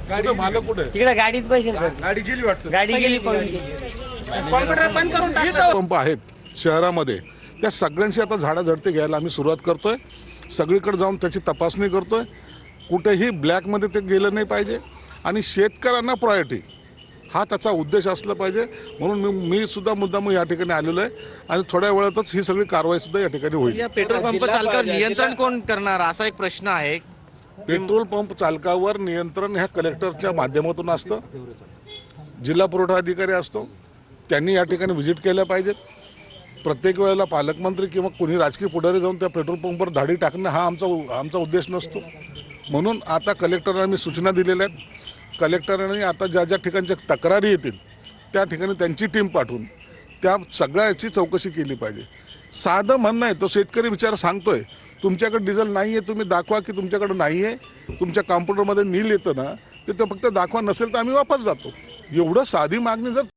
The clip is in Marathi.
गाडी मालक कुठे? तिकडे गाडीत पैसे सर, गाडी गेली वाटतं. गाडी गेली पळून गेली. पंप आहेत शहरामध्ये, त्या सगळ्यांची आता झाडाझडती घ्यायला आम्ही सुरुवात करतोय. सगळीकडे जाऊन त्याची तपासणी करतोय. कुठेही ब्लॅकमध्ये ते गेलं नाही पाहिजे आणि शेतकऱ्यांना प्रायोरिटी हा त्याचा उद्देश असला पाहिजे. म्हणून मी सुद्धा मुद्दाम या ठिकाणी आलेलो आहे आणि थोड्या वेळातच ही सगळी कारवाई सुद्धा या ठिकाणी होईल. या पेट्रोल पंप चालकावर नियंत्रण कोण करणार असा एक प्रश्न आहे. पेट्रोल पंप चालकावर नियंत्रण ह्या कलेक्टरच्या माध्यमातून असतं. जिल्हा पुरवठा अधिकारी असतो, त्यांनी या ठिकाणी व्हिजिट केल्या पाहिजेत. प्रत्येक वेळेला पालकमंत्री किंवा कोणी राजकीय पुढारी जाऊन त्या पेट्रोल पंपवर धाडी टाकणं हा आमचा उद्देश नसतो. म्हणून आता कलेक्टरांना मी सूचना दिलेल्या आहेत. कलेक्टरांनी आता ज्या ज्या ठिकाणच्या तक्रारी येतील त्या ठिकाणी त्यांची टीम पाठवून त्या सगळ्याची चौकशी केली पाहिजे. साधं म्हणणं आहे, तो शेतकरी बिचारा सांगतोय तुमच्याकडे डिझेल नाही आहे, तुम्ही दाखवा की तुमच्याकडे नाही आहे. तुमच्या कॉम्प्युटरमध्ये नील येतं ना, ते फक्त दाखवा, नसेल तर आम्ही वापस जातो. एवढं साधी मागणी जर